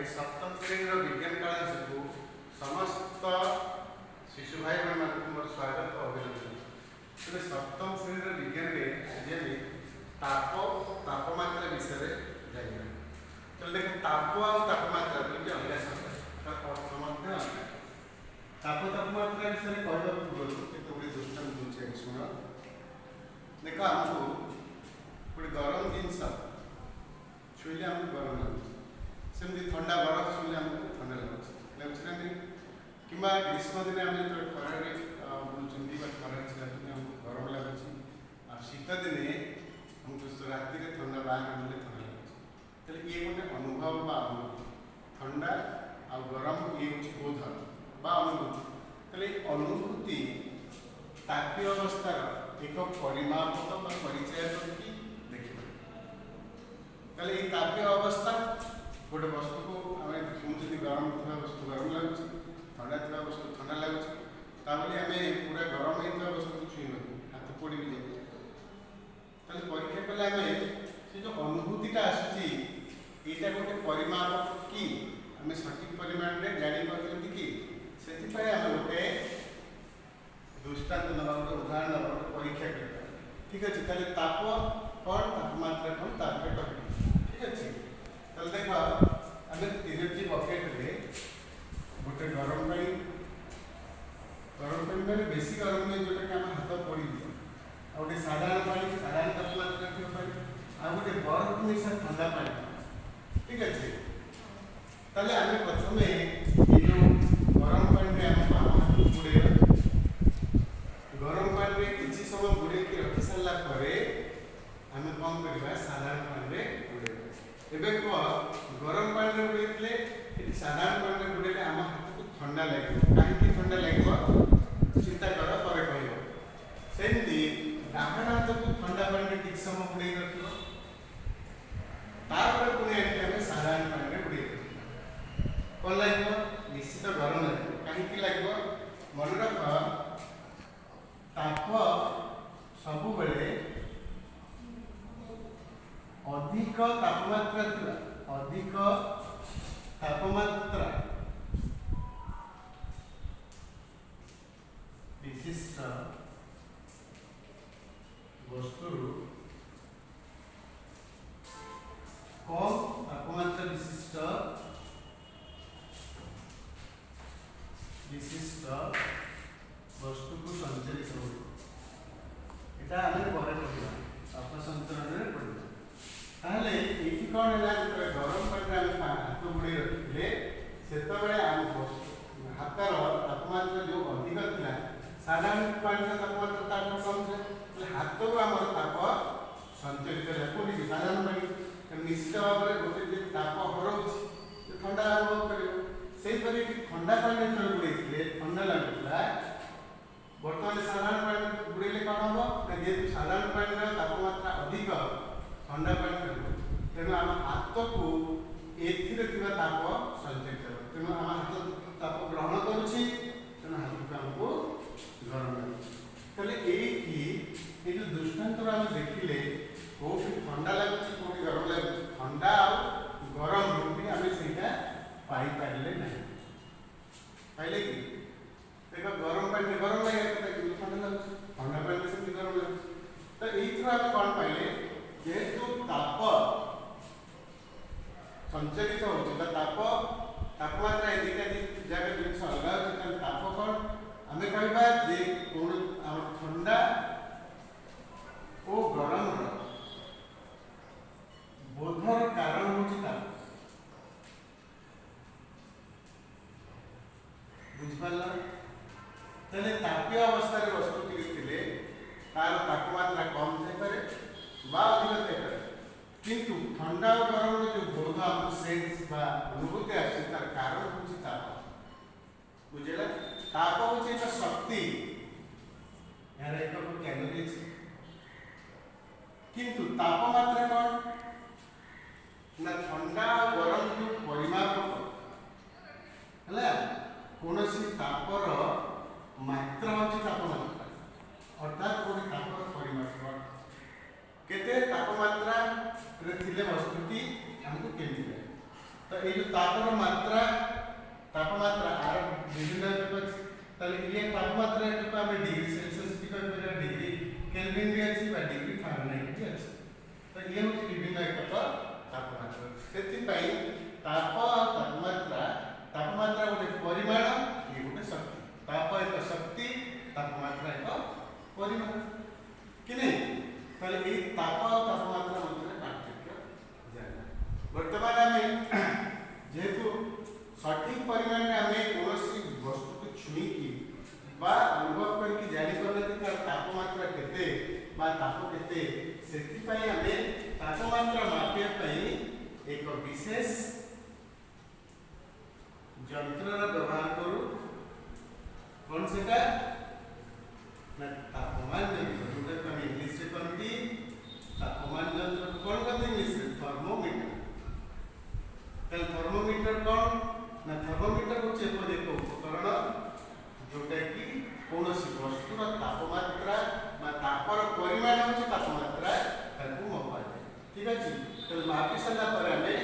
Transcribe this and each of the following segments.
सप्तम श्रेणी विज्ञान क्लास को समस्त शिशु भाई बहन मान मोर स्वागत और अभिनंदन। तेज सप्तम श्रेणी विज्ञान में ताप तापमात्रा विषय जाइए। चलो देख ताप और तापमात्रा दुईट अलग शब्द अर्थ ताप तापमात्रा विषय कहवा पूर्व केत गुड़ी दृष्टांत दूसरे शुण। देख आमको गोटे गरम जिनस छुईले आमको गरम लगुच सेमती ठंडा बरफ छुईले आमको ठंडा लगुच ना कि ग्रीष्म दिन आम जो खरार बुलूँ खरार चलते आमको गरम लगुच आ शीत दिने हमको राति ठंडा बाहर बुले ठंडा लगुच। तो ये गोटे अनुभव बा अनुभूति ठंडा आ गरम ये हूँ बोध बा अनुभूति। तो अनुभूति तापीय अवस्थार एक परिमापक परिचय करके देखिए। ताले ये तापीय अवस्था गोटे वस्तु को आम छुँचे गरम थी वस्तु गरम लगुच ठंडा थी वस्तु ठंडा लगुच आम पूरा गरम होता वस्तु को छुईन हाथ पोड़ भी जाए। ताले परीक्षा कले आम से जो अनुभूतिटा आसूची यहाँ गोटे परिमापक कि आम सठिक परिमाण में जापर कि से आम गोटे दृष्टांत नवा गोटे उदाहरण नवा गोटे परीक्षा करवा। ठीक अच्छे ताले ताप कौन तापमात्रा कौन ताप कह ठीक अच्छे। ताले देख आम तीनोटी बकेट में गोटे गरम पानी मैंने बेसी गरम में जोटा कि आम हाथ पड़ दिए आ गए साधारण पानी साधारण तापमात्रा पानी आ गए बरफ मिशा ठंडा पानी। ठीक अच्छे ताले आम प्रथम जो गरम पानी में आम हाथ बुड़े गरम पानी में किसी समय बुड़े रखी सारा आम कौन करवा साधारण पानी में बुड़े एवं गरम पानी में बुड़े साधारण पानी में बुड़े आम हाथ को ठंडा लगे कहीं ठंडा लगे चिंता कर पर कह सेमती डाहाण हाथ को ठंडा पानी में किसी समय बुड़े रख पुणी आम साधारण पानी में बुड़े कौन लगे निश्चित गरम लगे कहीं लगे मन रख ताप सब बेले अधिक तापमात्रा अधिक तापमात्रा विशिष्ट वस्तु कम तापमात्रा विशिष्ट वस्तु को संचरित हो यहाँ आम पर पढ़ा ताप संचरण में पढ़ा ताहले ये कौन है गरम पानी आम हाथ बुड़े रखिले से हाथर तापमात्रा जो अधिक था साधारण पानी तापमात्रा ताप कम थे हाथ को आम ताप संचरित कौन साधारण पानी निश्चित भाव में गोटे ताप हर ठंडा अनुभव कर ठंडा पानी जो बुड़े ठंडा लगुला बर्तमान साधारण पानी बुड़े कौन हम जेहतु साधारण पानी तापमात्रा अधिक ठंडा पानी तेणु आम हाथ को ताप संचरित तेणु आम हाथ ताप ग्रहण करुच्छी तेणु हाथ को आमको गरम लगे। ये जो दृष्टांत आम देखिले कौटी ठंडा लगुच कौटी गरम लगुच ठंडा गरम भी आम से पाइपारे ना पाइले कि देख गरम पानी गरम लगे ठंडा लगुच ठंडा पानी से गरम लगे। तो ये आम कौन पाइले जेहेतु ताप संचरित हो ताप तापमात्रा दुईटा जगह जिन अलग अच्छे ताप कौन आम कह ठंडा और गरम बोधर कारण हूँ ताप बुझिपार तेरे तापीय अवस्था वस्तु थे तार तापमात्रा कम थे अधिक थे किंतु ठंडा और गरम जो बोध आम सेन्स अनुभूति आसे तार कारण हूँ ताप बुझेगा। ताप हूँ एक शक्ति यार एक कैलोरी किंतु तापमात्रा कौन ना ठंडा और गरम जो परिमापक है कौन तापर मात्रा हूँ तापमात्रा अर्थात गोटे तापर परिमाप केते तापमात्रा रे थिले वस्तुटी हमको केमि तो ये जो तापमात्रा आर विभिन्न अछि ताले ये तापमात्रा को हम डिग्री सेल्सियस की कहबे डिग्री केल्विन भी अछि बा डिग्री फारेनहाइट भी अछि तो ये होछि विभिन्न एक तापमात्रा सेति पई तापमात्रा गोटे परिमाण ये गोटे शक्ति ताप एक शक्ति तापमात्रा एक परिमाण कि नहीं ताले ए ताप और तापमात्रा मध्य पार्थक्य जाना वर्तमान हमें जेहेतु सठिक परिमाण में हमें कौन वस्तु को छुई की बा अनुभव करके जानी करले तार तापमात्रा केते बा ताप केते सेति पई हमें तापमात्रा मापिया पई एक विशेष यंत्र व्यवहार करू कौन सेटा ना तापमान यंत्र जोटा हम इंग्लिश रे कहती तापमान यंत्र कौन कहते इंग्लिश रे थर्मोमीटर कल थर्मोमीटर कौन ना थर्मोमीटर होचे एक उपकरण जोटा कि कौनसी वस्तुर तापमात्रा बा तापर परिमाण होचे तापमात्रा ताकू मपा जाए ठीक अछि तो मापी सला पर हमें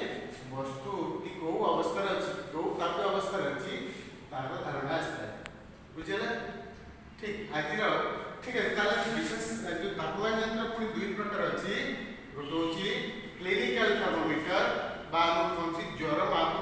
वस्तु की को अवस्था अछि को ताप अवस्था अछि तार धारणा आस्था बुझले ठीक आजिर ठीक है ताले विशेष जो तापमान यंत्र पुनी दुई प्रकार अछि गोटे होची क्लिनिकल थर्मोमीटर बा हम कोनसी ज्वर माप